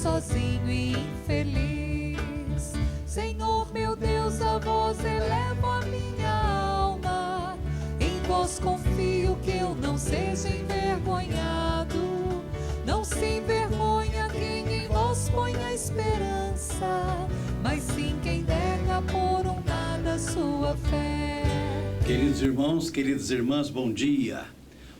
sozinho e infeliz. Senhor meu Deus, a vós elevo a minha alma. Em vós confio que eu não seja envergonhado. Não se envergonha quem em vós põe a esperança, mas sim quem nega por um nada sua fé. Queridos irmãos, queridas irmãs, bom dia.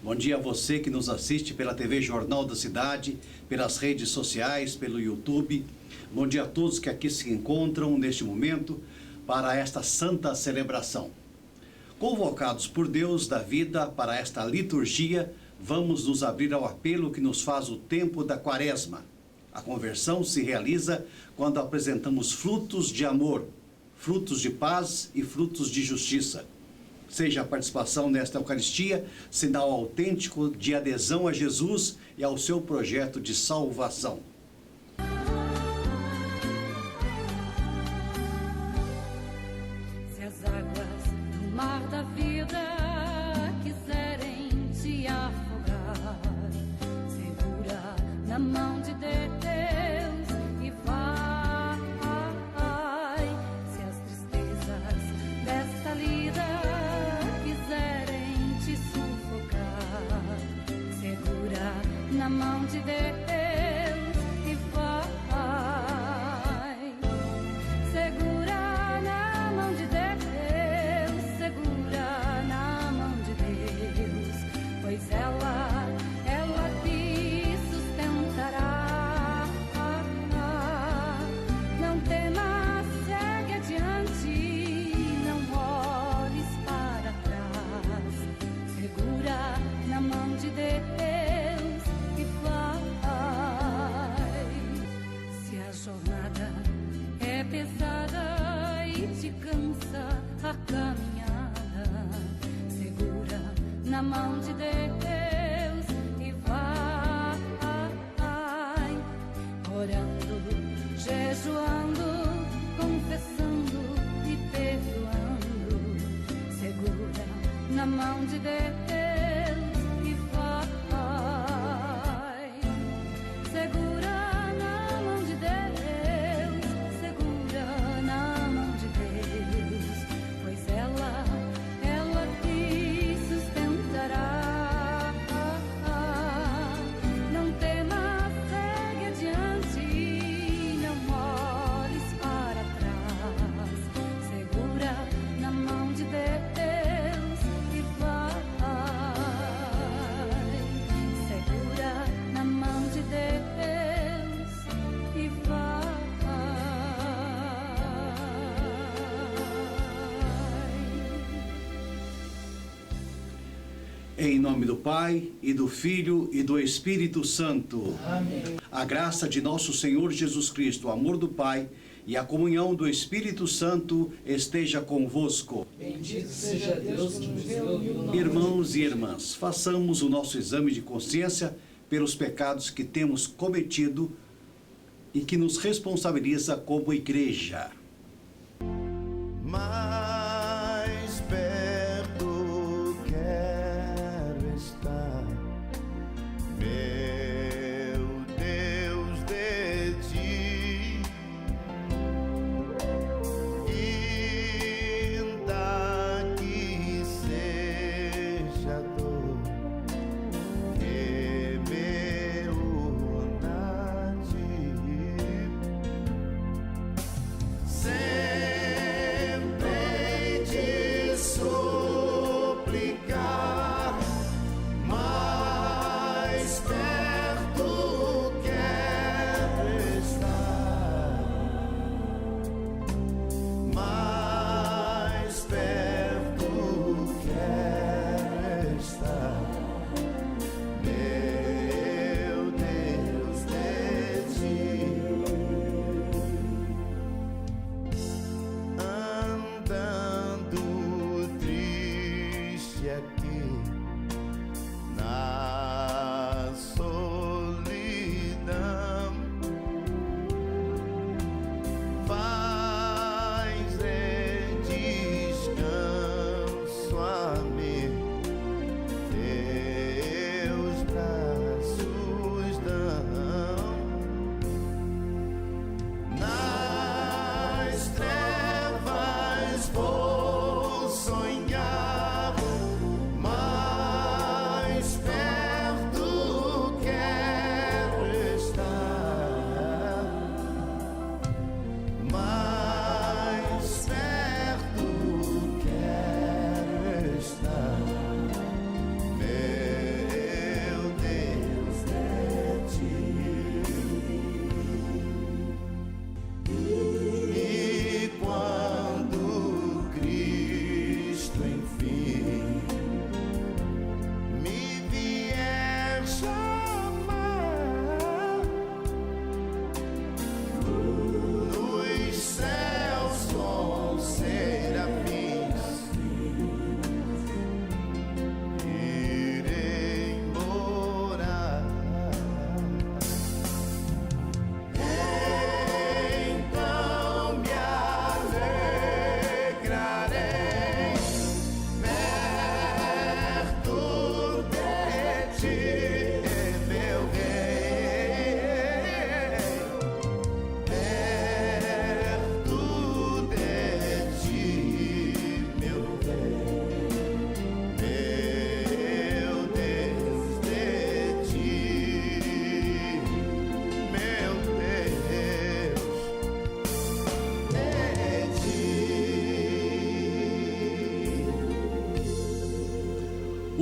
Bom dia a você que nos assiste pela TV Jornal da Cidade, pelas redes sociais, pelo YouTube. Bom dia a todos que aqui se encontram neste momento para esta santa celebração. Convocados por Deus da vida para esta liturgia, vamos nos abrir ao apelo que nos faz o tempo da Quaresma. A conversão se realiza quando apresentamos frutos de amor, frutos de paz e frutos de justiça. Seja a participação nesta Eucaristia sinal autêntico de adesão a Jesus e ao seu projeto de salvação. Se as águas do mar da vida quiserem te afogar, segura na mão de Deus e vai. Se as tristezas desta lida quiserem te sufocar, segura na mão de Deus e vai. Segura na mão de Deus, segura na mão de Deus, pois ela te sustentará. Não temas, segue adiante, não olhes para trás. Segura na mão de Deus e vai. Se a jornada é pesada e te cansa a caminhada, segura na mão de Deus e vai. Orando, jejuando, confessando e perdoando, segura na mão de Deus e vai. Segura na mão de Deus, segura na mão de Deus, pois ela te sustentará. Não temas, segue adiante, não olhes para trás. Segura na mão de Deus e vai. Segura na mão de Deus e vai. Em nome do Pai, e do Filho, e do Espírito Santo. Amém. A graça de nosso Senhor Jesus Cristo, o amor do Pai e a comunhão do Espírito Santo esteja convosco. Bendito seja Deus que nos reuniu no Irmãos e irmãs, façamos o nosso exame de consciência pelos pecados que temos cometido e que nos responsabiliza como igreja. Mais perto quero estar, meu Deus, de ti, ainda que seja dor que me una a ti. Sempre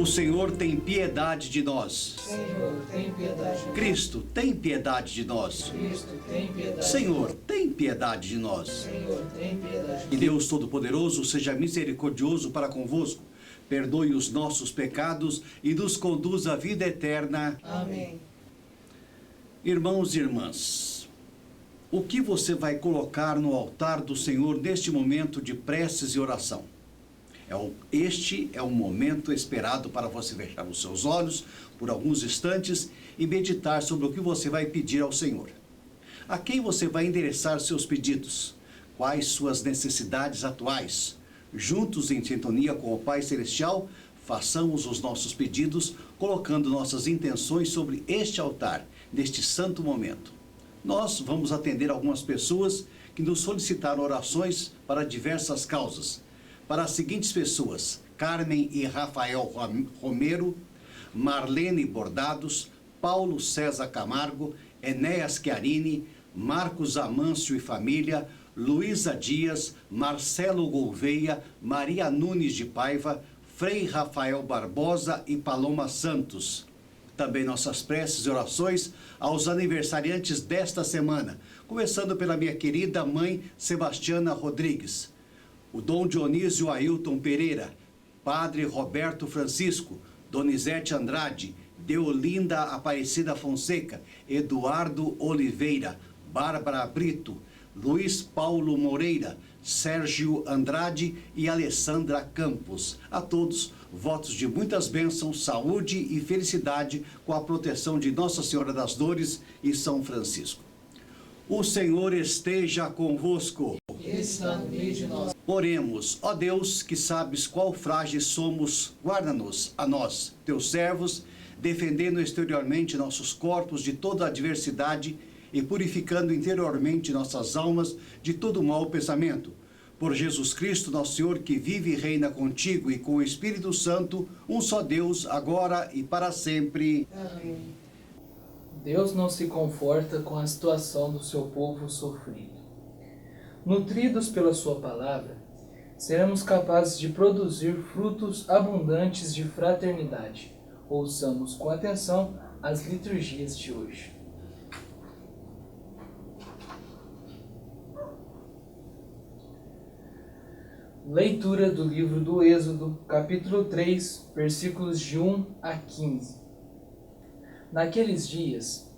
O Senhor tem piedade de nós. Senhor, tem piedade de nós. Cristo, tem piedade de nós. Cristo, tem piedade Senhor, de nós. tem piedade de nós. Senhor, tem piedade Que de nós. Deus Todo-Poderoso seja misericordioso para convosco, perdoe os nossos pecados e nos conduz à vida eterna. Amém. Irmãos e irmãs, o que você vai colocar no altar do Senhor neste momento de preces e oração? Este é um momento esperado para você fechar os seus olhos por alguns instantes e meditar sobre o que você vai pedir ao Senhor. A quem você vai endereçar seus pedidos? Quais suas necessidades atuais? Juntos em sintonia com o Pai Celestial, façamos os nossos pedidos, colocando nossas intenções sobre este altar, neste santo momento. Nós vamos atender algumas pessoas que nos solicitaram orações para diversas causas. Para as seguintes pessoas: Carmen e Rafael Romero, Marlene Bordados, Paulo César Camargo, Enéas Chiarini, Marcos Amâncio e família, Luísa Dias, Marcelo Gouveia, Maria Nunes de Paiva, Frei Rafael Barbosa e Paloma Santos. Também nossas preces e orações aos aniversariantes desta semana, começando pela minha querida mãe Sebastiana Rodrigues, o Dom Dionísio Ailton Pereira, Padre Roberto Francisco, Donizete Andrade, Deolinda Aparecida Fonseca, Eduardo Oliveira, Bárbara Brito, Luiz Paulo Moreira, Sérgio Andrade e Alessandra Campos. A todos, votos de muitas bênçãos, saúde e felicidade com a proteção de Nossa Senhora das Dores e São Francisco. O Senhor esteja convosco. Ele está no meio de nós. Oremos. Ó Deus, que sabes qual frágeis somos, guarda-nos, a nós, teus servos, defendendo exteriormente nossos corpos de toda adversidade e purificando interiormente nossas almas de todo mau pensamento. Por Jesus Cristo, nosso Senhor, que vive e reina contigo e com o Espírito Santo, um só Deus, agora e para sempre. Amém. Deus não se conforta com a situação do seu povo sofrido. Nutridos pela sua palavra, seremos capazes de produzir frutos abundantes de fraternidade. Ouçamos com atenção as liturgias de hoje. Leitura do livro do Êxodo, capítulo 3, versículos de 1 a 15. Naqueles dias,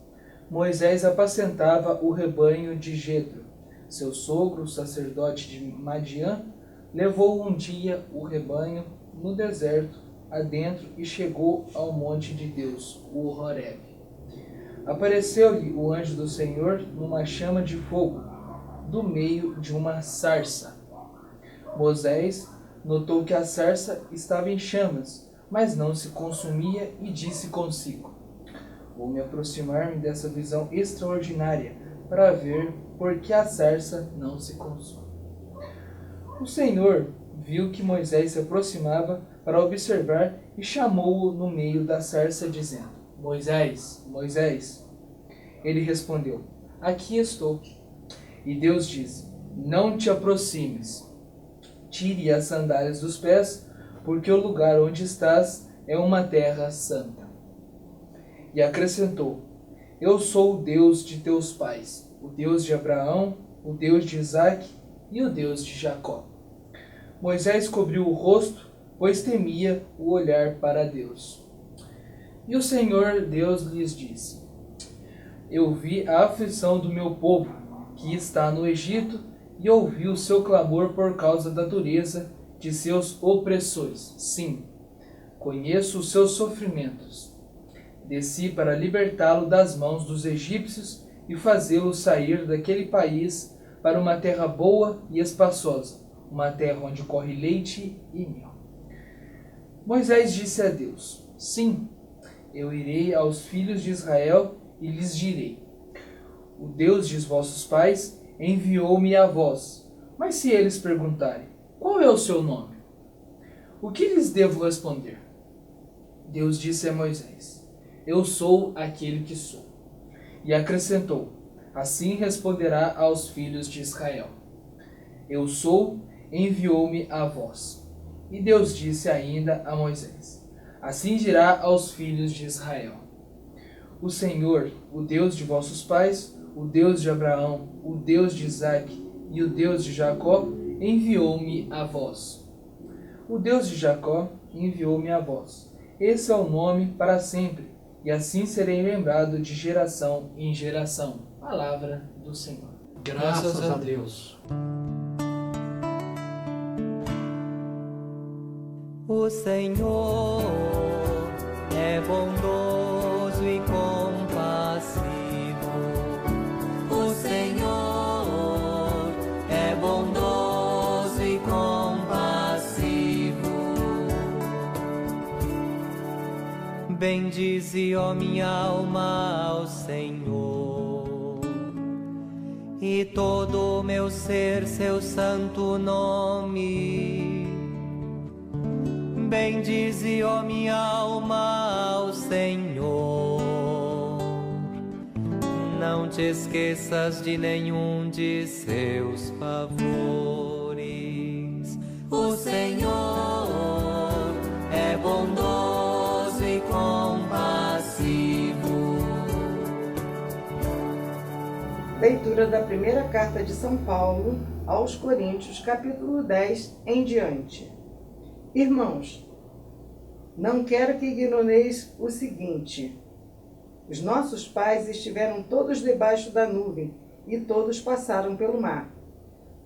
Moisés apacentava o rebanho de Jetro. Seu sogro, sacerdote de Madiã, levou um dia o rebanho no deserto adentro e chegou ao monte de Deus, o Horebe. Apareceu-lhe o anjo do Senhor numa chama de fogo, do meio de uma sarça. Moisés notou que a sarça estava em chamas, mas não se consumia e disse consigo: vou me aproximar-me dessa visão extraordinária para ver por que a sarça não se consome. O Senhor viu que Moisés se aproximava para observar e chamou-o no meio da sarça, dizendo: Moisés, Moisés. Ele respondeu: aqui estou. E Deus disse: não te aproximes. Tire as sandálias dos pés, porque o lugar onde estás é uma terra santa. E acrescentou: eu sou o Deus de teus pais, o Deus de Abraão, o Deus de Isaque e o Deus de Jacó. Moisés cobriu o rosto, pois temia o olhar para Deus. E o Senhor Deus lhes disse: eu vi a aflição do meu povo, que está no Egito, e ouvi o seu clamor por causa da dureza de seus opressores. Sim, conheço os seus sofrimentos. Desci para libertá-lo das mãos dos egípcios e fazê-lo sair daquele país para uma terra boa e espaçosa, uma terra onde corre leite e mel. Moisés disse a Deus: sim, eu irei aos filhos de Israel e lhes direi: o Deus de vossos pais enviou-me a vós. Mas se eles perguntarem: qual é o seu nome? O que lhes devo responder? Deus disse a Moisés: eu sou aquele que sou. E acrescentou: assim responderá aos filhos de Israel: eu sou, enviou-me a vós. E Deus disse ainda a Moisés: Assim dirá aos filhos de Israel: O Senhor, o Deus de vossos pais, o Deus de Abraão, o Deus de Isaque e o Deus de Jacó, enviou-me a vós. O Deus de Jacó enviou-me a vós. Esse é o nome para sempre, e assim serei lembrado de geração em geração. Palavra do Senhor. Graças a Deus. O Senhor é bondoso e compassivo. O Senhor é bondoso e compassivo. Bendize, ó minha alma, ao Senhor, e todo o meu ser seu santo nome. Bendize, ó minha alma, ao Senhor. Não te esqueças de nenhum de seus favores. O Senhor é bondoso e compassivo. Leitura da primeira carta de São Paulo aos Coríntios, capítulo 10 em diante. Irmãos, não quero que ignoreis o seguinte: os nossos pais estiveram todos debaixo da nuvem e todos passaram pelo mar.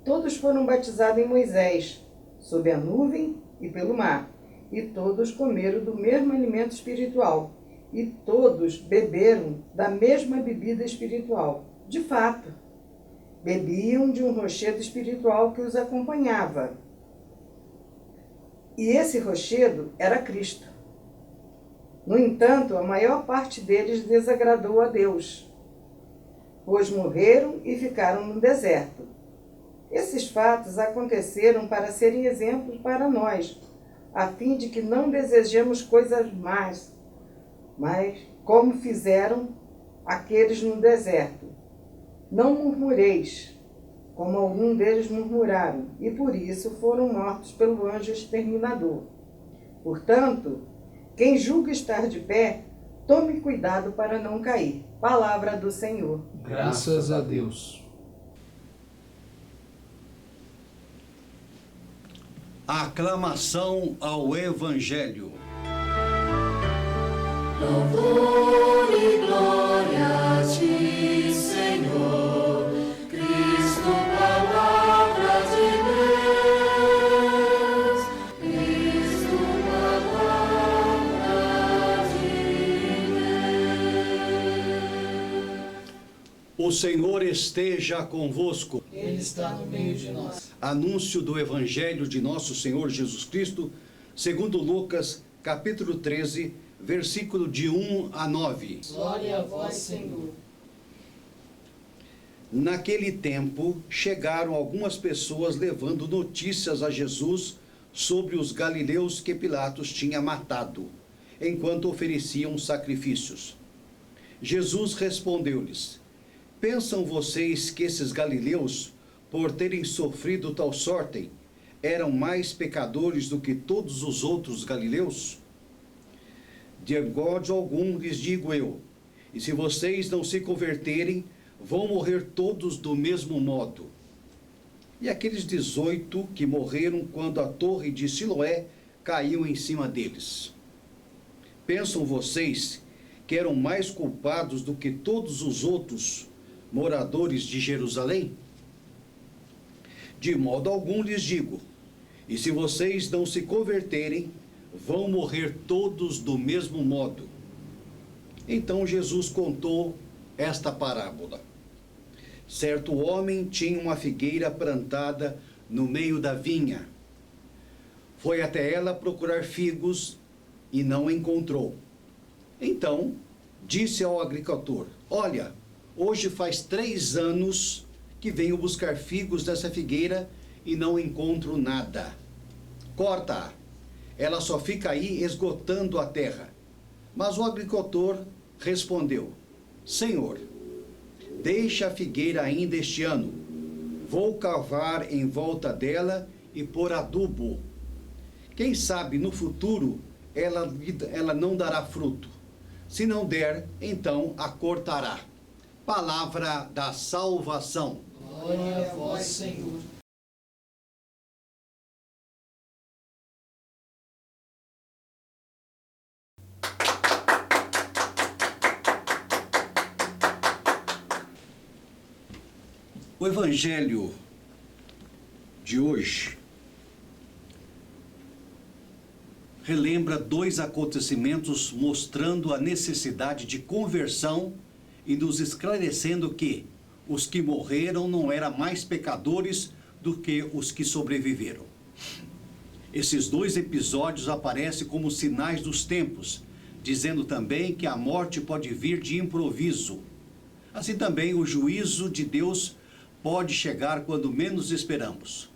Todos foram batizados em Moisés, sob a nuvem e pelo mar, e todos comeram do mesmo alimento espiritual, e todos beberam da mesma bebida espiritual. De fato, bebiam de um rochedo espiritual que os acompanhava. E esse rochedo era Cristo. No entanto, a maior parte deles desagradou a Deus, pois morreram e ficaram no deserto. Esses fatos aconteceram para serem exemplos para nós, a fim de que não desejemos coisas más, mas como fizeram aqueles no deserto. Não murmureis, como alguns deles murmuraram, e por isso foram mortos pelo anjo exterminador. Portanto, quem julga estar de pé, tome cuidado para não cair. Palavra do Senhor. Graças a Deus. Aclamação ao Evangelho. Louvor e glória a ti, Senhor, Cristo, palavra de Deus, Cristo, palavra de Deus. O Senhor esteja convosco. Ele está no meio de nós. Anúncio do Evangelho de nosso Senhor Jesus Cristo, segundo Lucas, capítulo 13, versículo de 1 a 9. Glória a vós, Senhor. Naquele tempo, chegaram algumas pessoas levando notícias a Jesus sobre os galileus que Pilatos tinha matado, enquanto ofereciam sacrifícios. Jesus respondeu-lhes: Pensam vocês que esses galileus, por terem sofrido tal sorte, eram mais pecadores do que todos os outros galileus? De modo algum lhes digo eu, e se vocês não se converterem, vão morrer todos do mesmo modo. E aqueles 18 que morreram quando a torre de Siloé caiu em cima deles. Pensam vocês que eram mais culpados do que todos os outros moradores de Jerusalém? De modo algum lhes digo, e se vocês não se converterem, vão morrer todos do mesmo modo. Então Jesus contou esta parábola. Certo homem tinha uma figueira plantada no meio da vinha. Foi até ela procurar figos e não encontrou. Então disse ao agricultor: Olha, hoje faz 3 anos que venho buscar figos dessa figueira e não encontro nada. Corta-a. Ela só fica aí esgotando a terra. Mas o agricultor respondeu: Senhor, deixa a figueira ainda este ano. Vou cavar em volta dela e pôr adubo. Quem sabe no futuro ela não dará fruto. Se não der, então a cortará. Palavra da salvação. Glória a vós, Senhor. O Evangelho de hoje relembra dois acontecimentos mostrando a necessidade de conversão e nos esclarecendo que os que morreram não eram mais pecadores do que os que sobreviveram. Esses dois episódios aparecem como sinais dos tempos, dizendo também que a morte pode vir de improviso. Assim também o juízo de Deus pode chegar quando menos esperamos.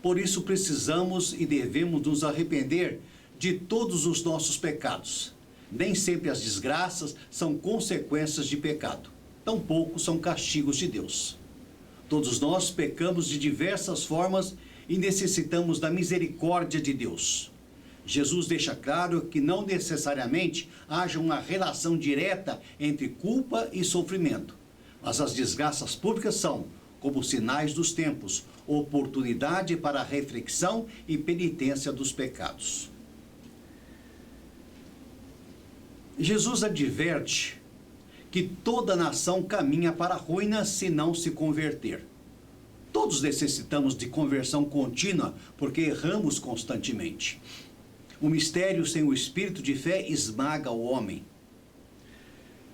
Por isso precisamos e devemos nos arrepender de todos os nossos pecados. Nem sempre as desgraças são consequências de pecado. Tampouco são castigos de Deus. Todos nós pecamos de diversas formas e necessitamos da misericórdia de Deus. Jesus deixa claro que não necessariamente haja uma relação direta entre culpa e sofrimento, mas as desgraças públicas são, como sinais dos tempos, oportunidade para a reflexão e penitência dos pecados. Jesus adverte que toda nação caminha para a ruína se não se converter. Todos necessitamos de conversão contínua, porque erramos constantemente. O mistério sem o espírito de fé esmaga o homem.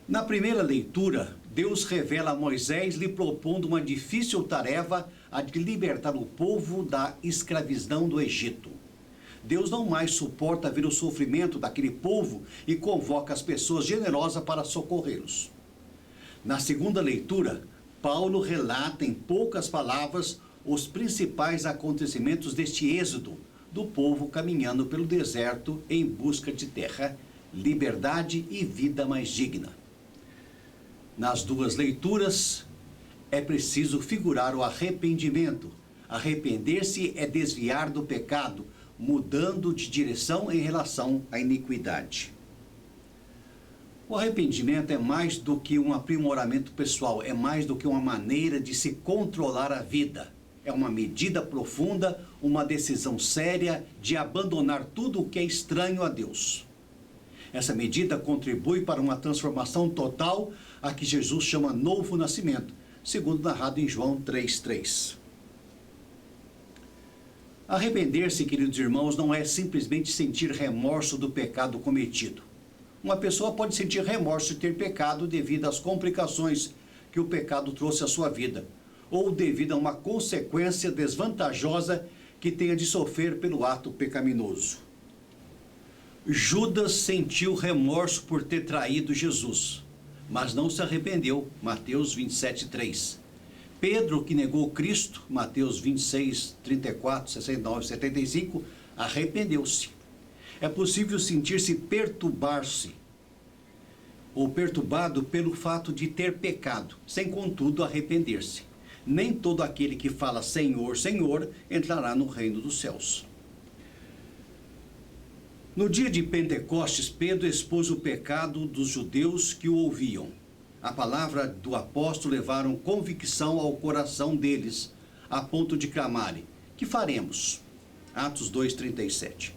Na primeira leitura, Deus revela a Moisés lhe propondo uma difícil tarefa, a de libertar o povo da escravidão do Egito. Deus não mais suporta ver o sofrimento daquele povo e convoca as pessoas generosas para socorrê-los. Na segunda leitura, Paulo relata em poucas palavras os principais acontecimentos deste êxodo do povo caminhando pelo deserto em busca de terra, liberdade e vida mais digna. Nas duas leituras, é preciso figurar o arrependimento. Arrepender-se é desviar do pecado, mudando de direção em relação à iniquidade. O arrependimento é mais do que um aprimoramento pessoal, é mais do que uma maneira de se controlar a vida. É uma medida profunda, uma decisão séria de abandonar tudo o que é estranho a Deus. Essa medida contribui para uma transformação total, a que Jesus chama novo nascimento, segundo narrado em João 3,3. Arrepender-se, queridos irmãos, não é simplesmente sentir remorso do pecado cometido. Uma pessoa pode sentir remorso de ter pecado devido às complicações que o pecado trouxe à sua vida, ou devido a uma consequência desvantajosa que tenha de sofrer pelo ato pecaminoso. Judas sentiu remorso por ter traído Jesus, mas não se arrependeu, Mateus 27,3. Pedro, que negou Cristo, Mateus 26, 34, 69 e 75, arrependeu-se. É possível sentir-se ou perturbado pelo fato de ter pecado, sem contudo arrepender-se. Nem todo aquele que fala Senhor, Senhor, entrará no reino dos céus. No dia de Pentecostes, Pedro expôs o pecado dos judeus que o ouviam. A palavra do apóstolo levaram convicção ao coração deles, a ponto de clamarem: que faremos? Atos 2,37.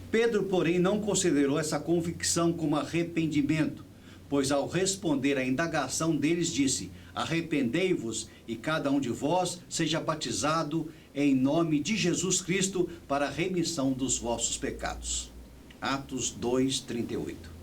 Pedro, porém, não considerou essa convicção como arrependimento, pois ao responder à indagação deles disse: arrependei-vos e cada um de vós seja batizado em nome de Jesus Cristo para a remissão dos vossos pecados. Atos 2,38.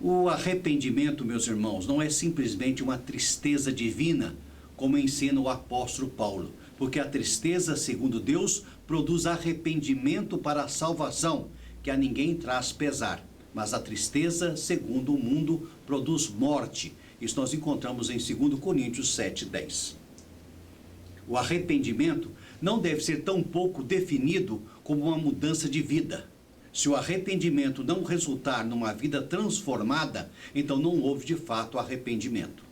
O arrependimento, meus irmãos, não é simplesmente uma tristeza divina, como ensina o apóstolo Paulo, porque a tristeza, segundo Deus, produz arrependimento para a salvação, que a ninguém traz pesar, mas a tristeza, segundo o mundo, produz morte. Isso nós encontramos em 2 Coríntios 7,10. O arrependimento não deve ser tão pouco definido como uma mudança de vida. Se o arrependimento não resultar numa vida transformada, então não houve de fato arrependimento.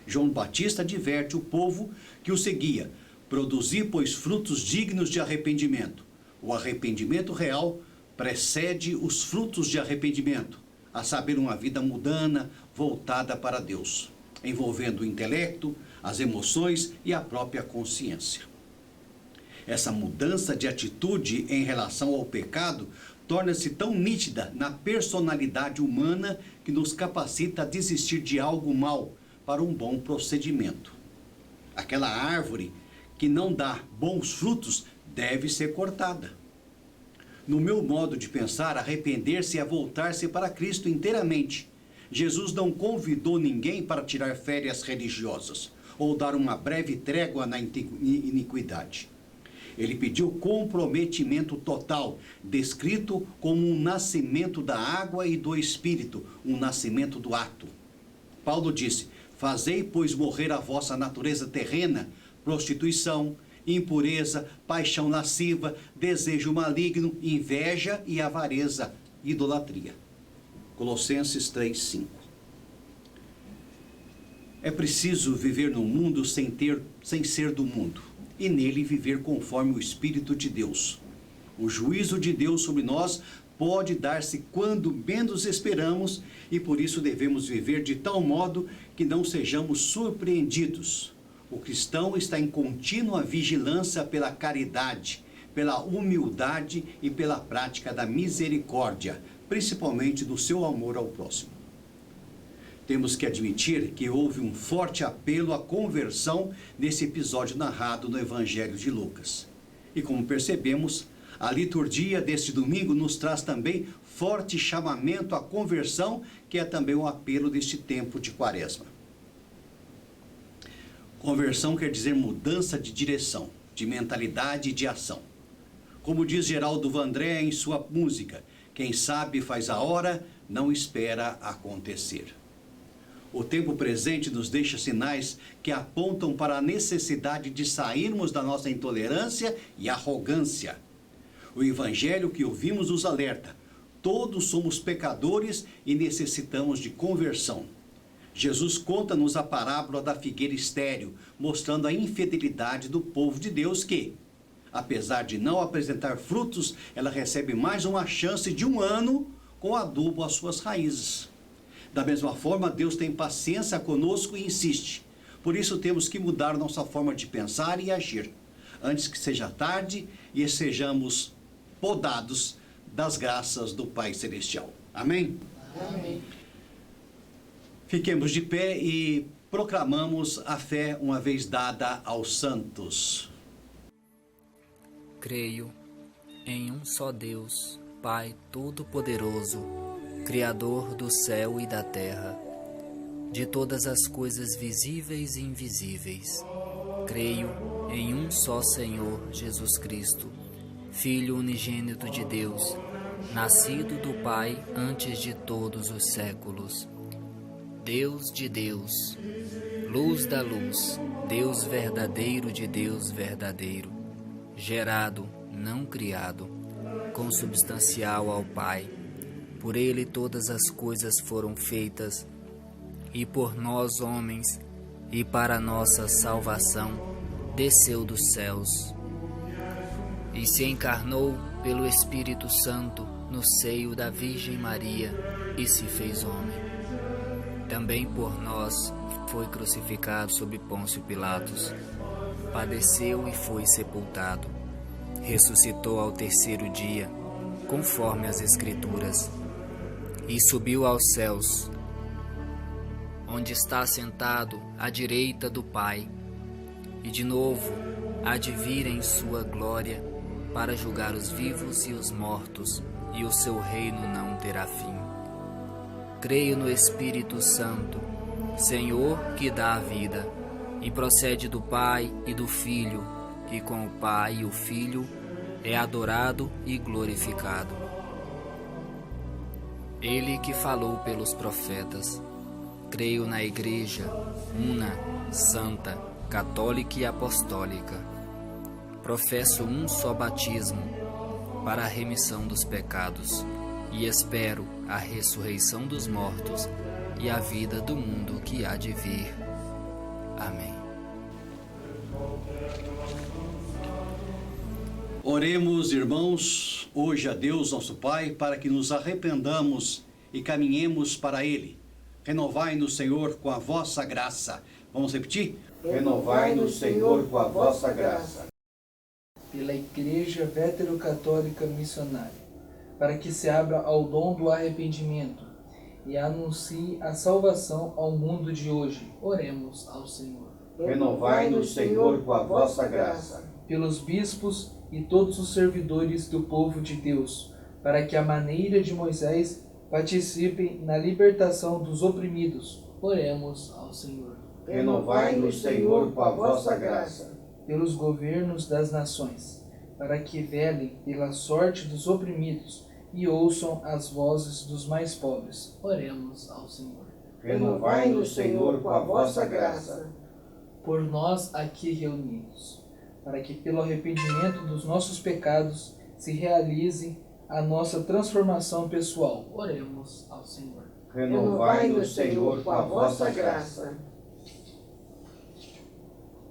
João Batista adverte o povo que o seguia: produzi, pois, frutos dignos de arrependimento. O arrependimento real precede os frutos de arrependimento, a saber, uma vida mundana voltada para Deus, envolvendo o intelecto, as emoções e a própria consciência. Essa mudança de atitude em relação ao pecado torna-se tão nítida na personalidade humana que nos capacita a desistir de algo mal para um bom procedimento. Aquela árvore que não dá bons frutos deve ser cortada. No meu modo de pensar, arrepender-se é voltar-se para Cristo inteiramente. Jesus não convidou ninguém para tirar férias religiosas ou dar uma breve trégua na iniquidade. Ele pediu comprometimento total, descrito como um nascimento da água e do Espírito, um nascimento do ato. Paulo disse: fazei, pois, morrer a vossa natureza terrena, prostituição, impureza, paixão lasciva, desejo maligno, inveja e avareza, idolatria. Colossenses 3:5. É preciso viver no mundo sem ser do mundo, e nele viver conforme o Espírito de Deus. O juízo de Deus sobre nós pode dar-se quando menos esperamos, e por isso devemos viver de tal modo que não sejamos surpreendidos. O cristão está em contínua vigilância pela caridade, pela humildade e pela prática da misericórdia, principalmente do seu amor ao próximo. Temos que admitir que houve um forte apelo à conversão nesse episódio narrado no Evangelho de Lucas. E como percebemos, a liturgia deste domingo nos traz também forte chamamento à conversão, que é também o apelo deste tempo de Quaresma. Conversão quer dizer mudança de direção, de mentalidade e de ação. Como diz Geraldo Vandré em sua música, quem sabe faz a hora, não espera acontecer. O tempo presente nos deixa sinais que apontam para a necessidade de sairmos da nossa intolerância e arrogância. O Evangelho que ouvimos nos alerta: todos somos pecadores e necessitamos de conversão. Jesus conta-nos a parábola da figueira estéril, mostrando a infidelidade do povo de Deus que, apesar de não apresentar frutos, ela recebe mais uma chance de 1 ano com adubo às suas raízes. Da mesma forma, Deus tem paciência conosco e insiste. Por isso temos que mudar nossa forma de pensar e agir, antes que seja tarde e sejamos podados das graças do Pai Celestial. Amém? Amém. Fiquemos de pé e proclamamos a fé uma vez dada aos santos. Creio em um só Deus, Pai Todo-Poderoso, Criador do céu e da terra, de todas as coisas visíveis e invisíveis. Creio em um só Senhor Jesus Cristo, Filho unigênito de Deus, nascido do Pai antes de todos os séculos. Deus de Deus, luz da luz, Deus verdadeiro de Deus verdadeiro, gerado, não criado, consubstancial ao Pai. Por ele todas as coisas foram feitas, e por nós homens, e para nossa salvação, desceu dos céus. E se encarnou pelo Espírito Santo no seio da Virgem Maria, e se fez homem. Também por nós foi crucificado sob Pôncio Pilatos, padeceu e foi sepultado. Ressuscitou ao 3º dia, conforme as Escrituras, e subiu aos céus, onde está sentado à direita do Pai, e de novo há de vir em sua glória para julgar os vivos e os mortos, e o seu reino não terá fim. Creio no Espírito Santo, Senhor que dá a vida, e procede do Pai e do Filho, que com o Pai e o Filho é adorado e glorificado. Ele que falou pelos profetas. Creio na Igreja, una, santa, católica e apostólica. Professo um só batismo para a remissão dos pecados e espero a ressurreição dos mortos e a vida do mundo que há de vir. Amém. Oremos, irmãos, hoje a Deus, nosso Pai, para que nos arrependamos e caminhemos para Ele. Renovai-nos, Senhor, com a vossa graça. Vamos repetir? Renovai-nos, Senhor, com a vossa graça. Pela Igreja Vétero-Católica Missionária, para que se abra ao dom do arrependimento e anuncie a salvação ao mundo de hoje. Oremos ao Senhor. Renovai-nos, Senhor, com a vossa graça. Pelos bispos e todos os servidores do povo de Deus, para que, à maneira de Moisés, participem na libertação dos oprimidos. Oremos ao Senhor. Renovai-nos, Senhor, com a vossa graça. Pelos governos das nações, para que velem pela sorte dos oprimidos e ouçam as vozes dos mais pobres. Oremos ao Senhor. Renovai-nos, Senhor, com a vossa graça. Por nós aqui reunidos, para que pelo arrependimento dos nossos pecados se realize a nossa transformação pessoal. Oremos ao Senhor. Renovai-nos, Senhor, com a vossa graça.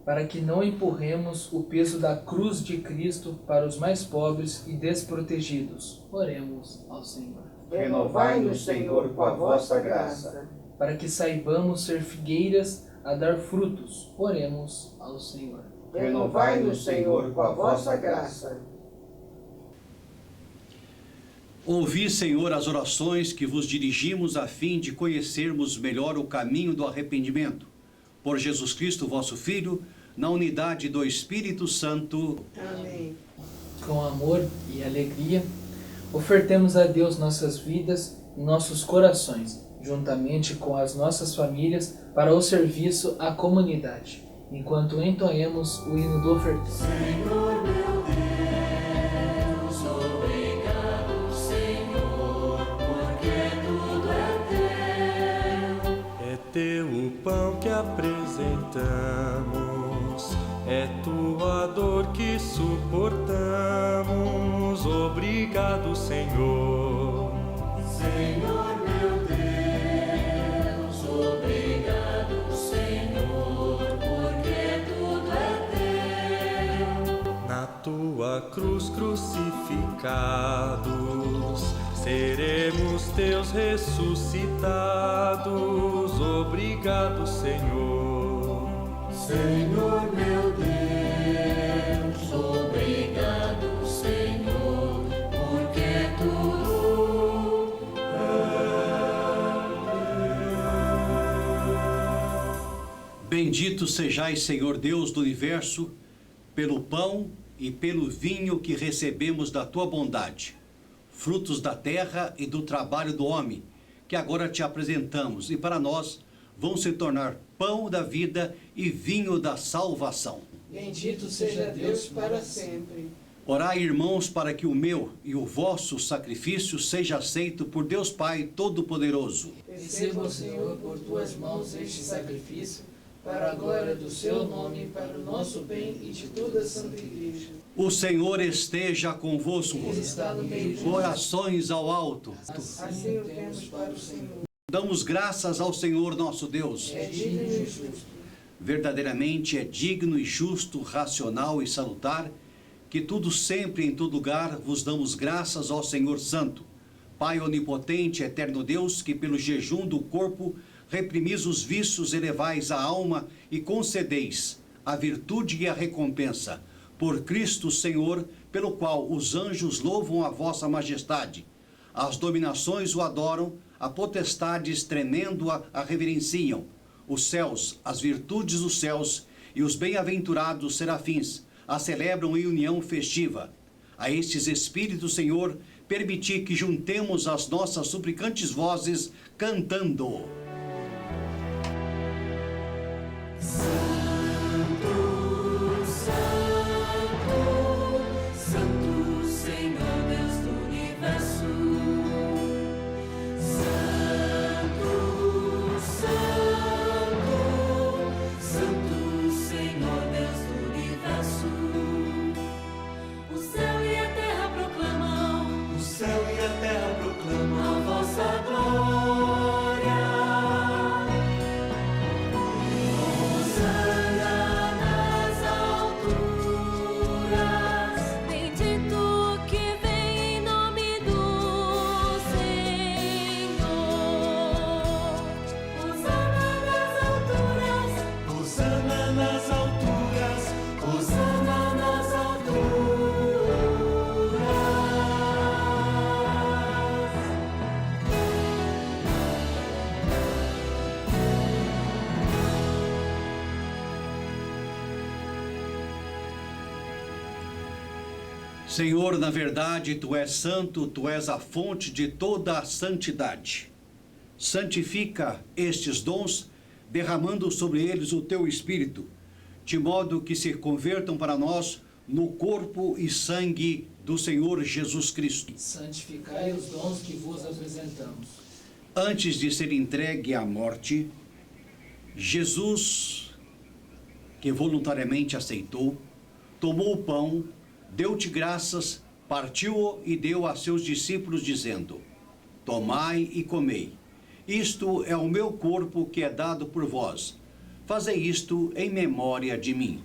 Para que não empurremos o peso da cruz de Cristo para os mais pobres e desprotegidos. Oremos ao Senhor. Renovai-nos, Senhor, com a vossa graça. Para que saibamos ser figueiras a dar frutos. Oremos ao Senhor. Renovai-nos, Senhor, com a vossa graça. Ouvi, Senhor, as orações que vos dirigimos a fim de conhecermos melhor o caminho do arrependimento. Por Jesus Cristo, vosso Filho, na unidade do Espírito Santo. Amém. Com amor e alegria, ofertemos a Deus nossas vidas e nossos corações, juntamente com as nossas famílias, para o serviço à comunidade, enquanto entoemos o hino do ofertório. Senhor meu Deus, obrigado, Senhor, porque tudo é teu. É teu o pão que apresentamos, é tua dor que suportamos. Obrigado, Senhor. Senhor meu Deus, obrigado, Senhor, porque tudo é teu. Na tua cruz crucificados, seremos teus ressuscitados. Obrigado, Senhor. Senhor meu Deus, obrigado, Senhor, porque tudo Bendito sejais, Senhor Deus do universo, pelo pão e pelo vinho que recebemos da tua bondade, frutos da terra e do trabalho do homem, que agora te apresentamos, e para nós vão se tornar pão da vida e vinho da salvação. Bendito seja Deus para sempre. Orai, irmãos, para que o meu e o vosso sacrifício seja aceito por Deus Pai Todo-Poderoso. Receba, Senhor, por tuas mãos este sacrifício, para a glória do seu nome, para o nosso bem e de toda a Santa Igreja. O Senhor esteja convosco. Ele está no meio de nós. Corações ao alto. Assim o temos para o Senhor. Damos graças ao Senhor nosso Deus. É digno e justo. Verdadeiramente é digno e justo, racional e salutar, que tudo sempre em todo lugar vos damos graças ao Senhor Santo, Pai onipotente, eterno Deus, que pelo jejum do corpo reprimis os vícios, elevais a alma e concedeis a virtude e a recompensa, por Cristo Senhor, pelo qual os anjos louvam a vossa majestade, as dominações o adoram, a potestades tremendo-a reverenciam, os céus, as virtudes dos céus e os bem-aventurados serafins a celebram em união festiva. A estes espíritos, Senhor, permiti que juntemos as nossas suplicantes vozes cantando. a vossa glória. Senhor, na verdade, Tu és santo, Tu és a fonte de toda a santidade. Santifica estes dons, derramando sobre eles o Teu Espírito, de modo que se convertam para nós no corpo e sangue do Senhor Jesus Cristo. Santificai os dons que vos apresentamos. Antes de ser entregue à morte, Jesus, que voluntariamente aceitou, tomou o pão, deu-te graças, partiu-o e deu a seus discípulos, dizendo: Tomai e comei. Isto é o meu corpo que é dado por vós. Fazei isto em memória de mim.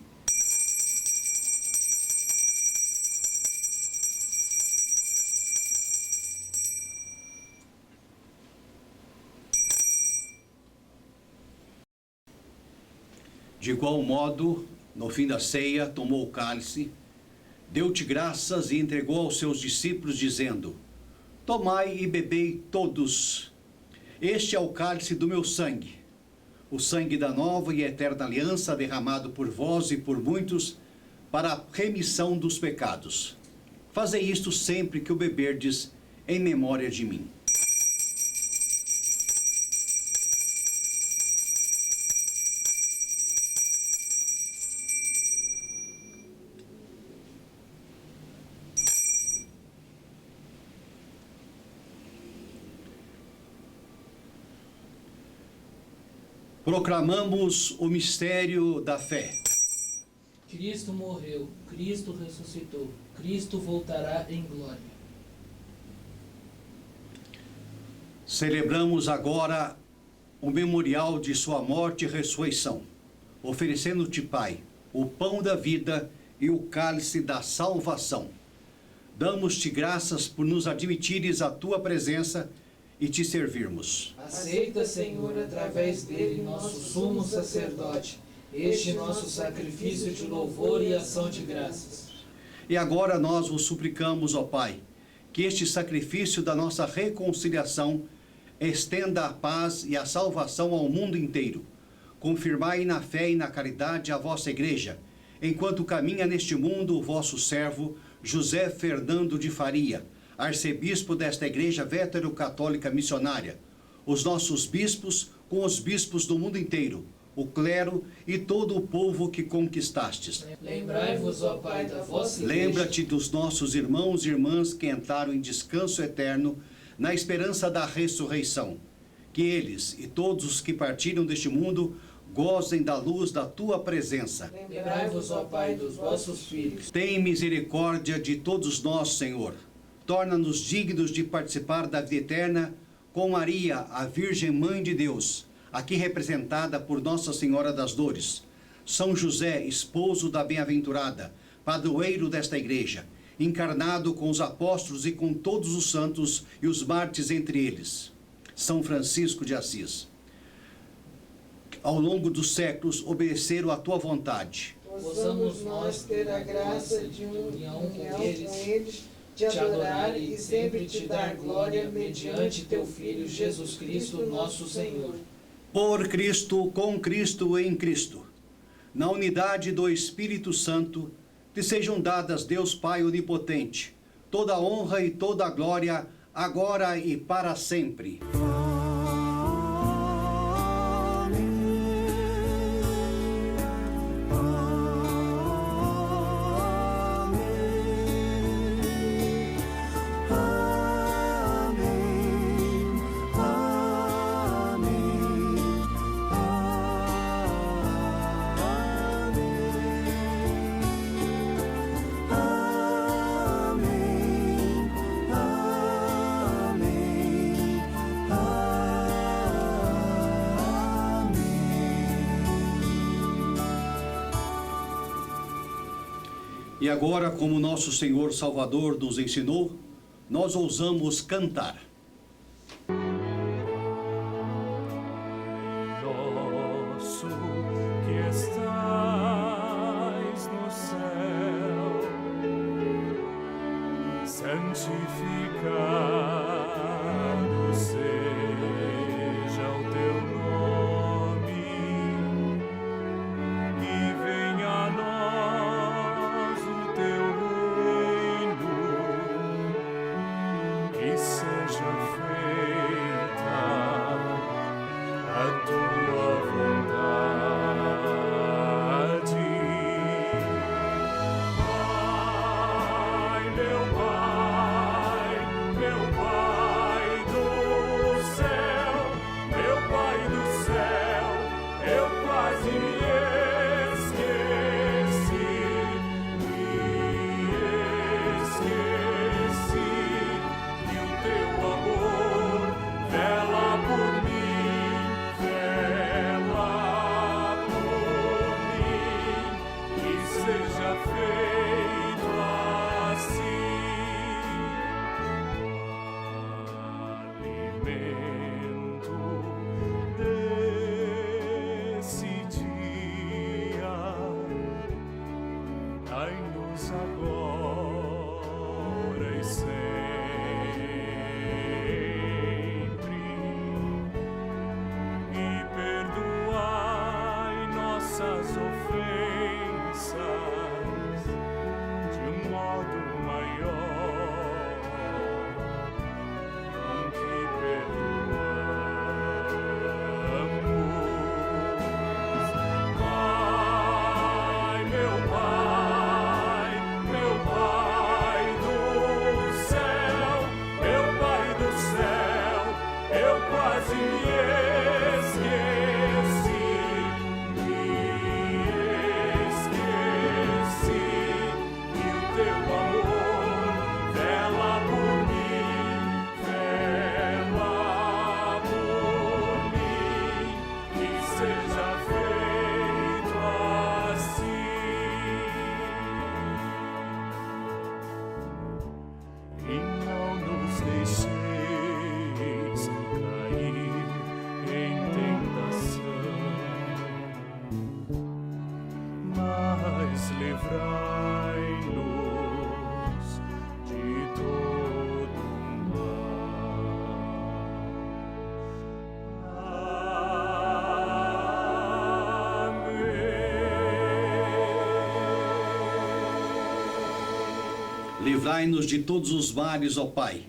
De igual modo, no fim da ceia, tomou o cálice, deu-te graças e entregou aos seus discípulos, dizendo: Tomai e bebei todos. Este é o cálice do meu sangue, o sangue da nova e eterna aliança, derramado por vós e por muitos, para a remissão dos pecados. Fazei isto sempre que o beberdes, em memória de mim. Proclamamos o mistério da fé. Cristo morreu, Cristo ressuscitou, Cristo voltará em glória. Celebramos agora o memorial de sua morte e ressurreição, oferecendo-te, Pai, o pão da vida e o cálice da salvação. Damos-te graças por nos admitires à tua presença e te servirmos. Aceita, Senhor, através dele, nosso sumo sacerdote, este nosso sacrifício de louvor e ação de graças. E agora nós vos suplicamos, ó Pai, que este sacrifício da nossa reconciliação estenda a paz e a salvação ao mundo inteiro. Confirmai na fé e na caridade a vossa Igreja, enquanto caminha neste mundo o vosso servo José Fernando de Faria, arcebispo desta Igreja Vétero-Católica Missionária, os nossos bispos com os bispos do mundo inteiro, o clero e todo o povo que conquistastes. Lembrai-vos, ó Pai, da vossa Igreja. Lembra-te dos nossos irmãos e irmãs que entraram em descanso eterno na esperança da ressurreição. Que eles e todos os que partiram deste mundo gozem da luz da tua presença. Lembrai-vos, ó Pai, dos vossos filhos. Tem misericórdia de todos nós, Senhor. Torna-nos dignos de participar da vida eterna com Maria, a Virgem Mãe de Deus, aqui representada por Nossa Senhora das Dores, São José, esposo da bem-aventurada, padroeiro desta Igreja, encarnado com os apóstolos e com todos os santos e os mártires entre eles, São Francisco de Assis. Ao longo dos séculos, obedeceram à tua vontade. Possamos nós ter a graça de união com eles, te adorar e sempre te dar glória mediante teu Filho Jesus Cristo, nosso Senhor. Por Cristo, com Cristo e em Cristo, na unidade do Espírito Santo, te sejam dadas, Deus Pai onipotente, toda a honra e toda a glória, agora e para sempre. E agora, como nosso Senhor Salvador nos ensinou, nós ousamos cantar. Nosso que estais no céu, santificado seja o teu nome, e venha a nós o teu reino. livrai-nos de todo Livrai-nos de todos os males, ó Pai,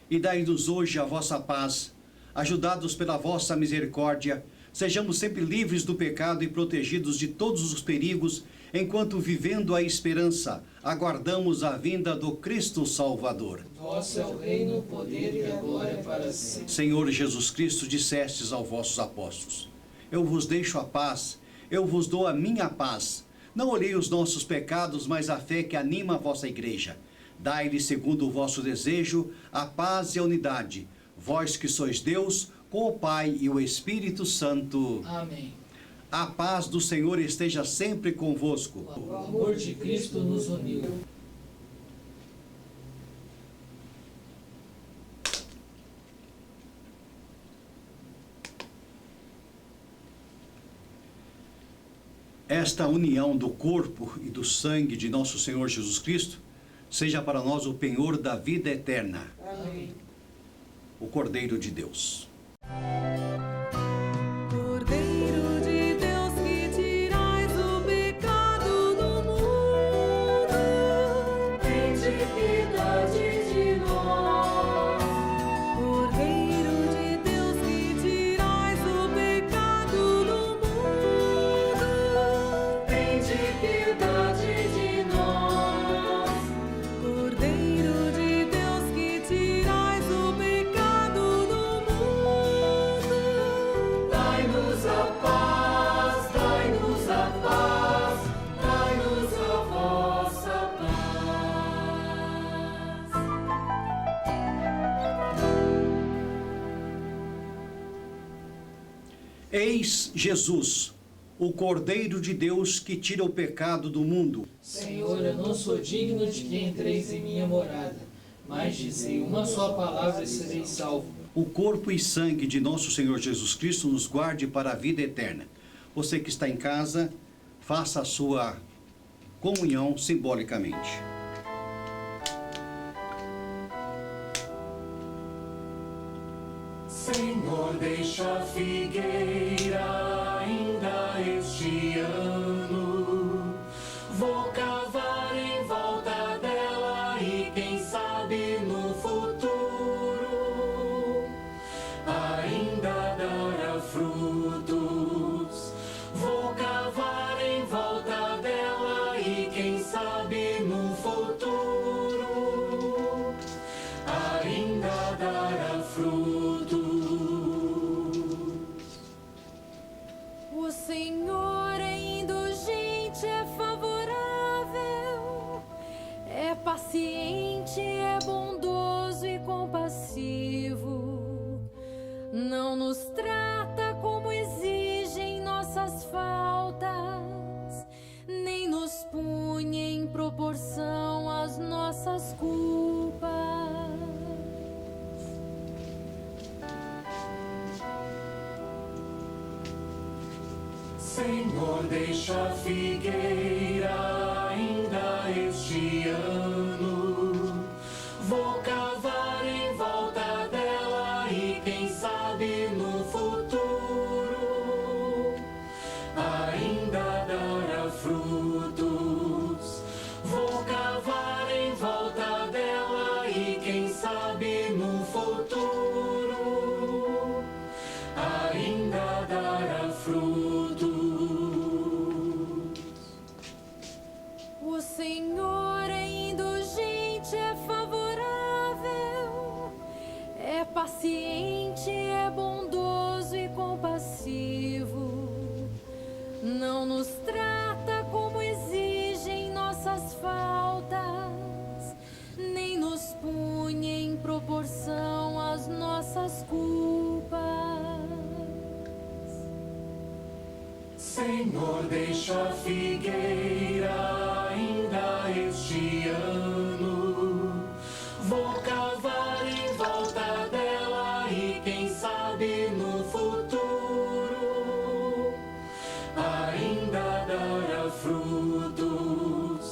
e dai-nos hoje a vossa paz. Ajudados pela vossa misericórdia, sejamos sempre livres do pecado e protegidos de todos os perigos, enquanto, vivendo a esperança, aguardamos a vinda do Cristo Salvador. Vosso é o reino, o poder e a glória para sempre. Senhor Jesus Cristo, dissestes aos vossos apóstolos: eu vos deixo a paz, eu vos dou a minha paz. Não olhei os nossos pecados, mas a fé que anima a vossa igreja. Dai-lhe, segundo o vosso desejo, a paz e a unidade, vós que sois Deus, com o Pai e o Espírito Santo. Amém. A paz do Senhor esteja sempre convosco. O amor de Cristo nos uniu. Esta união do corpo e do sangue de nosso Senhor Jesus Cristo seja para nós o penhor da vida eterna. Amém. O Cordeiro de Deus. Cordeiro de Deus, que tirais o pecado do mundo, tende piedade de nós. Cordeiro de Deus, que tirais o pecado do mundo, tende piedade de nós. Cordeiro de Deus, que tirais o pecado do mundo, dai-nos a paz, dai-nos a paz, dai-nos a vossa paz. Eis Jesus, o Cordeiro de Deus que tira o pecado do mundo. Senhor, eu não sou digno de que entreis em minha morada, mas dizei uma só palavra e serei salvo. O corpo e sangue de nosso Senhor Jesus Cristo nos guarde para a vida eterna. Você que está em casa, faça a sua comunhão simbolicamente. Senhor, deixa a figueira ainda este ano. Vou cavar em volta dela e quem sabe no futuro ainda dará frutos. Vou cavar em volta dela e quem sabe no futuro ainda dará frutos. O Senhor é indulgente, é favorável, é paciente, é bondoso e compassivo. Não nos trata como exigem nossas faltas, nem nos pune em proporção às nossas culpas. Senhor, deixa a figueira ainda este ano. Vou cavar em volta dela e quem sabe no futuro ainda dará frutos. Vou cavar em volta dela e quem sabe no futuro ainda dará frutos. O Senhor é indulgente, é favorável, é paciente, é bondoso e compassivo. Não nos trata como exigem nossas faltas, nem nos pune em proporção às nossas culpas. Senhor, deixa a figueira ainda este ano. Vou cavar em volta dela e quem sabe no futuro ainda dará frutos.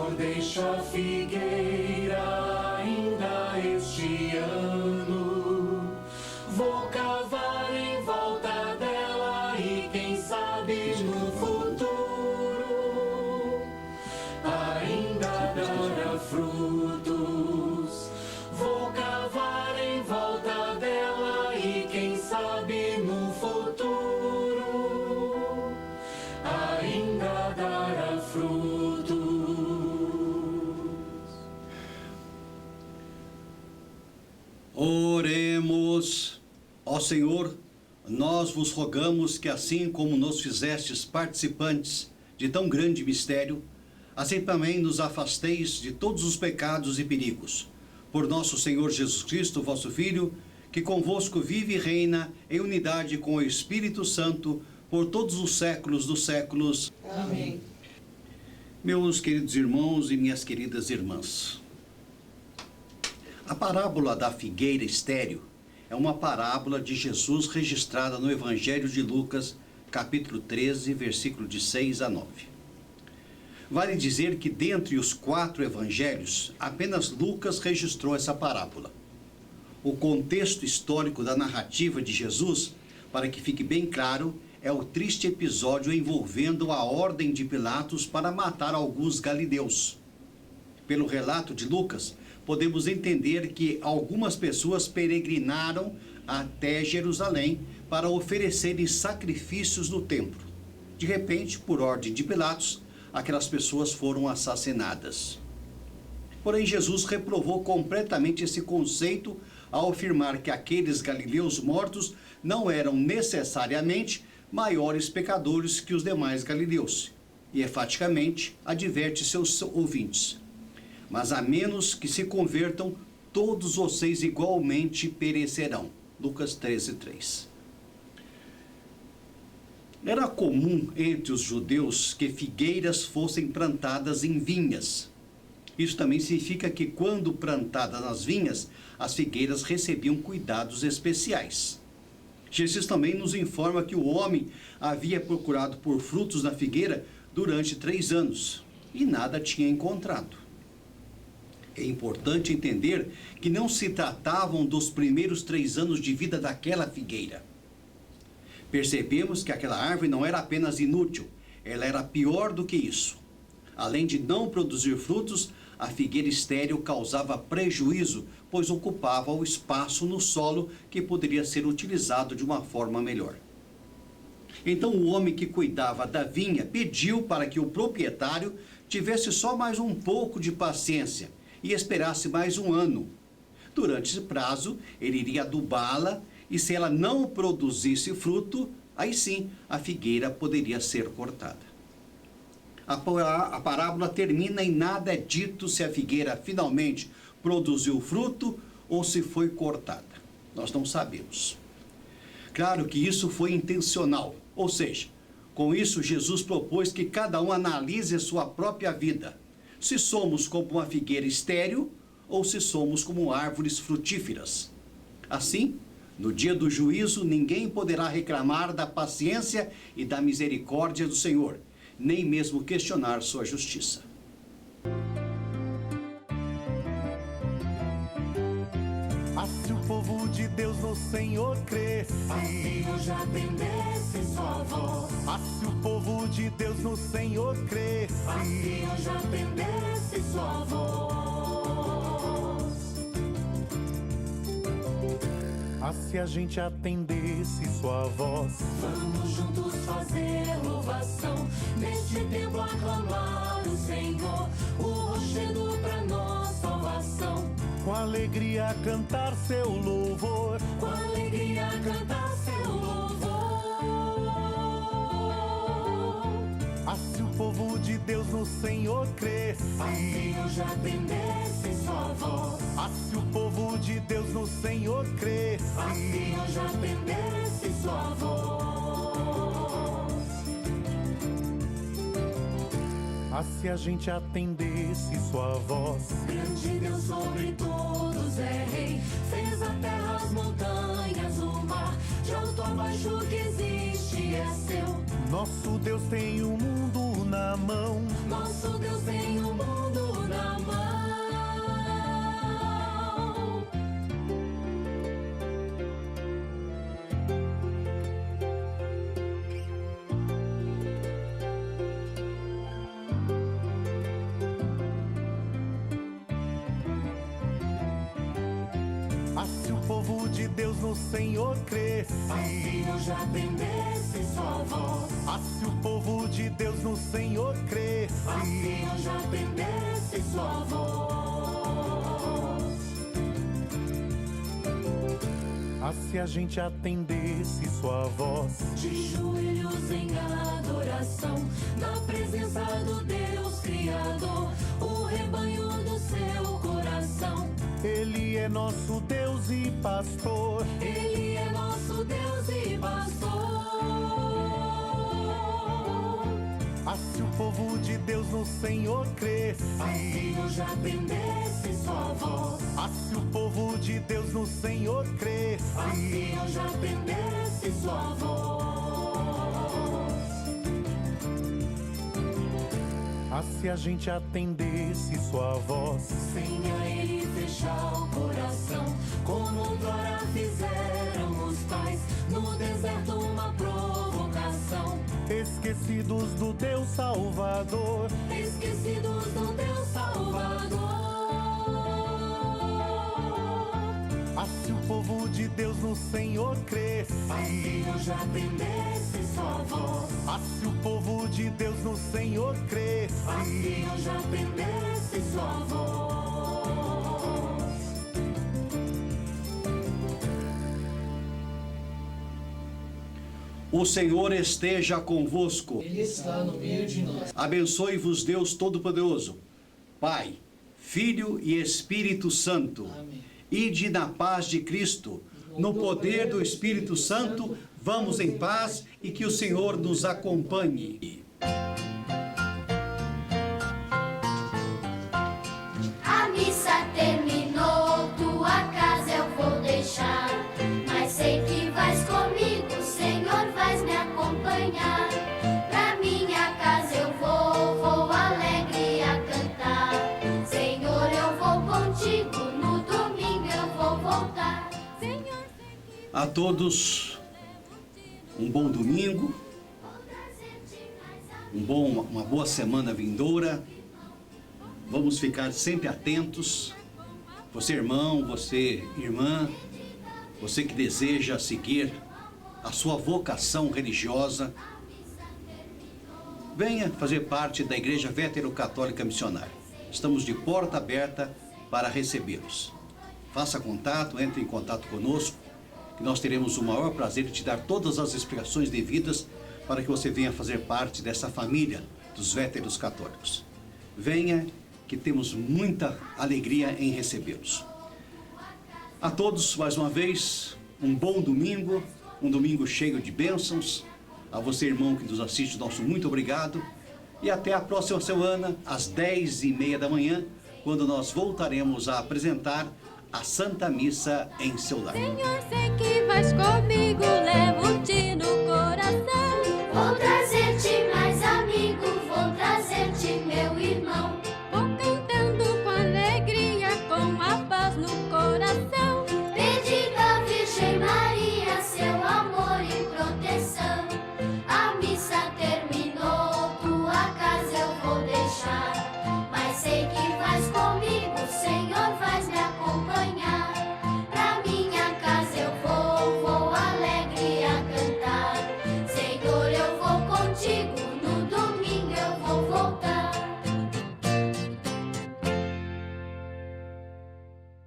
Senhor, deixa a figueira ainda este ano. Vou cavar em volta dela e quem sabe no futuro ainda dará frutos. Vou cavar em volta dela e quem sabe no futuro ainda dará frutos. Oremos. Ó Senhor, nós vos rogamos que assim como nos fizestes participantes de tão grande mistério, assim também nos afasteis de todos os pecados e perigos. Por nosso Senhor Jesus Cristo, vosso Filho, que convosco vive e reina em unidade com o Espírito Santo, por todos os séculos dos séculos. Amém. Meus queridos irmãos e minhas queridas irmãs, a parábola da figueira estéril é uma parábola de Jesus registrada no Evangelho de Lucas, capítulo 13, versículo de 6 a 9. Vale dizer que dentre os 4 evangelhos, apenas Lucas registrou essa parábola. O contexto histórico da narrativa de Jesus, para que fique bem claro, é o triste episódio envolvendo a ordem de Pilatos para matar alguns galileus. Pelo relato de Lucas, podemos entender que algumas pessoas peregrinaram até Jerusalém para oferecerem sacrifícios no templo. De repente, por ordem de Pilatos, aquelas pessoas foram assassinadas. Porém, Jesus reprovou completamente esse conceito ao afirmar que aqueles galileus mortos não eram necessariamente maiores pecadores que os demais galileus. E enfaticamente adverte seus ouvintes: mas a menos que se convertam, todos vocês igualmente perecerão. Lucas 13:3. Era comum entre os judeus que figueiras fossem plantadas em vinhas. Isso também significa que quando plantadas nas vinhas, as figueiras recebiam cuidados especiais. Jesus também nos informa que o homem havia procurado por frutos na figueira durante 3 anos e nada tinha encontrado. É importante entender que não se tratavam dos primeiros 3 anos de vida daquela figueira. Percebemos que aquela árvore não era apenas inútil, ela era pior do que isso. Além de não produzir frutos, a figueira estéril causava prejuízo, pois ocupava o espaço no solo que poderia ser utilizado de uma forma melhor. Então o homem que cuidava da vinha pediu para que o proprietário tivesse só mais um pouco de paciência e esperasse mais 1 ano. Durante esse prazo, ele iria adubá-la e se ela não produzisse fruto, aí sim a figueira poderia ser cortada. A parábola termina e nada é dito se a figueira finalmente produziu fruto ou se foi cortada. Nós não sabemos. Claro que isso foi intencional, ou seja, com isso Jesus propôs que cada um analise a sua própria vida. Se somos como uma figueira estéril ou se somos como árvores frutíferas. Assim, no dia do juízo, ninguém poderá reclamar da paciência e da misericórdia do Senhor, nem mesmo questionar sua justiça. Se o povo de Deus no Senhor cresce, assim eu já atendesse sua voz. Se o povo de Deus no Senhor cresce, assim eu já atendesse sua voz. Se a gente atendesse sua voz, vamos juntos fazer louvação, neste templo aclamar o Senhor, o rochedo pra nossa salvação. Com alegria cantar seu louvor, com alegria cantar seu louvor. Se o povo de Deus no Senhor cresce, assim eu já atendesse sua voz. Se o povo de Deus no Senhor cresce, assim eu já atendesse sua voz. Se a gente atendesse sua voz, grande Deus sobre todos é rei, fez a terra, as montanhas, o mar, de alto a baixo que existe é seu. Nosso Deus tem o mundo na mão. Nosso Deus tem o mundo na mão. Ah, se o povo de Deus no Senhor cresce, assim eu já atendesse sua voz. Ah, se o povo de Deus no Senhor cresce, assim eu já atendesse sua voz. Ah, se a gente atendesse sua voz, de joelhos em adoração, na presença do Deus Criador, o rebanho do seu coração. Ele é nosso Deus e pastor. Ele é nosso Deus e pastor. Ah, se o povo de Deus no Senhor cresce, assim eu já atendesse sua voz. Ah, se o povo de Deus no Senhor cresce, assim eu já atendesse sua voz. Ah, se a gente atendesse sua voz, sem a ele fechar o coração, como outrora fizeram os pais, no deserto uma provocação. Esquecidos do Deus Salvador, esquecidos do Deus Salvador. Ah, se o povo de Deus no Senhor cresce, assim eu já atendesse sua voz. Ah, se o povo de Deus no Senhor cresce, assim eu já atendesse sua voz. O Senhor esteja convosco. Ele está no meio de nós. Abençoe-vos Deus Todo-Poderoso, Pai, Filho e Espírito Santo. Amém. Ide na paz de Cristo, no poder do Espírito Santo, vamos em paz e que o Senhor nos acompanhe. A missa terminou, tua casa eu vou deixar, mas sei que vais comigo, Senhor, vais me acompanhar. Pra minha casa eu vou alegre a cantar. Senhor, eu vou contigo, no domingo eu vou voltar. Senhor, A todos, um bom domingo, uma boa semana vindoura. Vamos ficar sempre atentos. Você, irmão, você, irmã, você que deseja seguir a sua vocação religiosa, venha fazer parte da Igreja Vétero-Católica Missionária. Estamos de porta aberta para recebê-los. Faça contato, entre em contato conosco, que nós teremos o maior prazer de te dar todas as explicações devidas para que você venha fazer parte dessa família dos véteros católicos. Venha, que temos muita alegria em recebê-los. A todos, mais uma vez, um bom domingo, um domingo cheio de bênçãos. A você, irmão, que nos assiste, nosso muito obrigado. E até a próxima semana, às 10h30 da manhã, quando nós voltaremos a apresentar a Santa Missa em seu lar. Senhor, sei que vais comigo, levo-te no coração. Vou trazer